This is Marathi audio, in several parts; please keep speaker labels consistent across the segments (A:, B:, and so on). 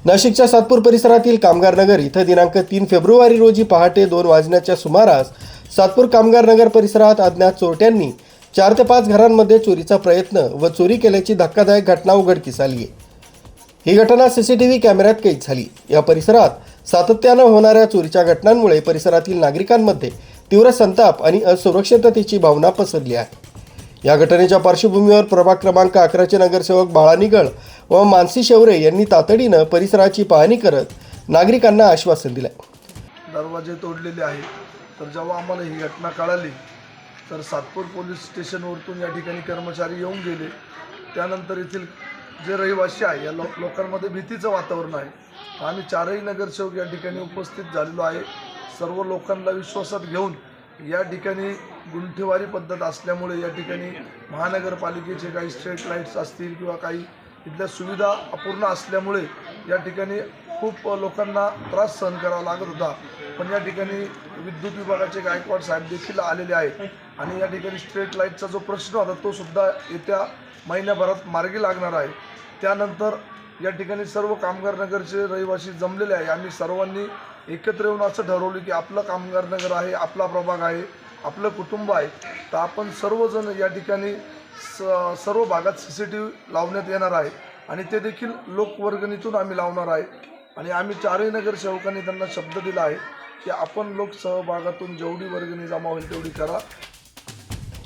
A: नाशिकच्या सातपूर परिसरातील कामगार नगर इथं दिनांक 3 फेब्रुवारी रोजी पहाटे 2 वाजण्याच्या सुमारास सातपूर कामगार नगर परिसरात अज्ञात चोरट्यांनी 4 ते 5 घरांमध्ये चोरीचा प्रयत्न व चोरी केल्याची धक्कादायक घटना उघडकीस आली आहे। ही घटना सीसीटीव्ही कॅमेऱ्यात कैद झाली। या परिसरात सातत्यानं होणाऱ्या चोरीच्या घटनांमुळे परिसरातील नागरिकांमध्ये तीव्र संताप आणि असुरक्षिततेची भावना पसरली आहे। या घटनेच्या पार्श्वभूमीवर प्रभाग क्रमांक 11चे नगरसेवक बाळा निगळ व मानसी शेवरे यांनी तातडीनं परिसराची पाहणी करत नागरिकांना आश्वासन दिले।
B: दरवाजे तोडलेले आहे। तर जेव्हा आम्हाला ही घटना कळाली तर सातपूर पोलीस स्टेशनवरून या ठिकाणी कर्मचारी येऊन गेले। त्यानंतर येथील जे रहिवासी आहे या लोकांमध्ये भीतीचं वातावरण आहे। आम्ही चारही नगरसेवक या ठिकाणी उपस्थित झालेलो आहे। सर्व लोकांना विश्वासात घेऊन या ठिकाणी गुंठेवारी पद्धत असल्यामुळे या ठिकाणी महानगरपालिकेचे काही स्ट्रीट लाईट्स असतील किंवा काही इथल्या सुविधा अपूर्ण असल्यामुळे या ठिकाणी खूप लोकांना त्रास सहन करावा लागत होता। पण या ठिकाणी विद्युत विभागाचे गायकवाड साहेब देखील आलेले आहेत आणि या ठिकाणी स्ट्रीट लाईटचा जो प्रश्न होता तो सुद्धा येत्या महिन्याभरात मार्गी लागणार आहे। त्यानंतर या ठिकाणी सर्व कामगार नगरचे रहिवासी जमलेले आहे। आम्ही सर्वांनी एकत्र येऊन असं ठरवलं की आपलं कामगार नगर आहे, आपला प्रभाग आहे, आपलं कुटुंब आहे, तर आपण सर्वजण या ठिकाणी सर्व भागात सीसीटीव्ही लावण्यात येणार आहे आणि ते देखील लोकवर्गणीतून आम्ही लावणार आहे। आणि आम्ही चारही नगरसेवकांनी त्यांना शब्द दिला आहे की आपण लोकसहभागातून जेवढी वर्गणी जमा होईल तेवढी करा।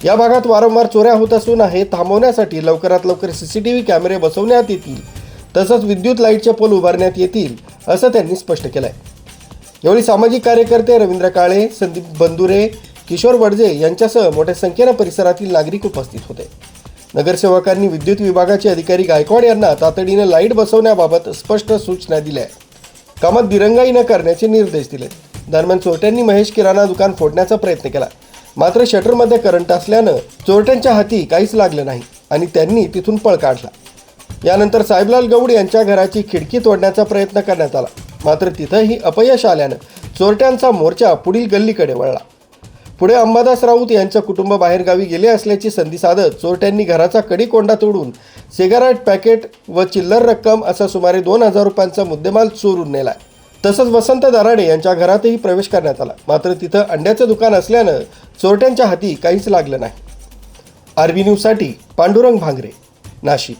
A: या भागात वारंवार चोऱ्या होत असून हे थांबवण्यासाठी लवकरात लवकर सीसीटीव्ही कॅमेरे बसवण्यात येतील, तसंच विद्युत लाईटचे पोल उभारण्यात येतील असं त्यांनी स्पष्ट केलंय। यावेळी सामाजिक कार्यकर्ते रवींद्र काळे, संदीप बंदुरे, किशोर वडजे यांच्यासह मोठ्या संख्येने परिसरातील नागरिक उपस्थित होते। नगरसेवकांनी विद्युत विभागाचे अधिकारी गायकवाड यांना तातडीने लाईट बसवण्याबाबत स्पष्ट सूचना दिल्या। कामात दिरंगाई न करण्याचे निर्देश दिले। दरम्यान चोरट्यांनी महेश किराणा दुकान फोडण्याचा प्रयत्न केला, मात्र शटरमध्ये करंट असल्यानं चोरट्यांच्या हाती काहीच लागलं नाही आणि त्यांनी तिथून पळ काढला। यानंतर साहेबलाल गौड यांच्या घराची खिडकी तोडण्याचा प्रयत्न करण्यात आला, मात्र तिथंही अपयश आल्यानं चोरट्यांचा मोर्चा पुढील गल्लीकडे वळला। पुढे अंबादास राऊत यांचं कुटुंब बाहेरगावी गेले असल्याची संधी साधत चोरट्यांनी घराचा कडी-कोंडा तोडून सिगारेट पॅकेट व चिल्लर रक्कम असा सुमारे 2000 रुपयांचा मुद्देमाल चोरून नेलाय। तसंच वसंत दराडे यांच्या घरातही प्रवेश करण्यात आला, मात्र तिथं अंड्याचं दुकान असल्यानं चोरट्यांच्या हाती काहीच लागलं नाही। आरबी न्यूजसाठी पांडुरंग भांगरे, नाशिक।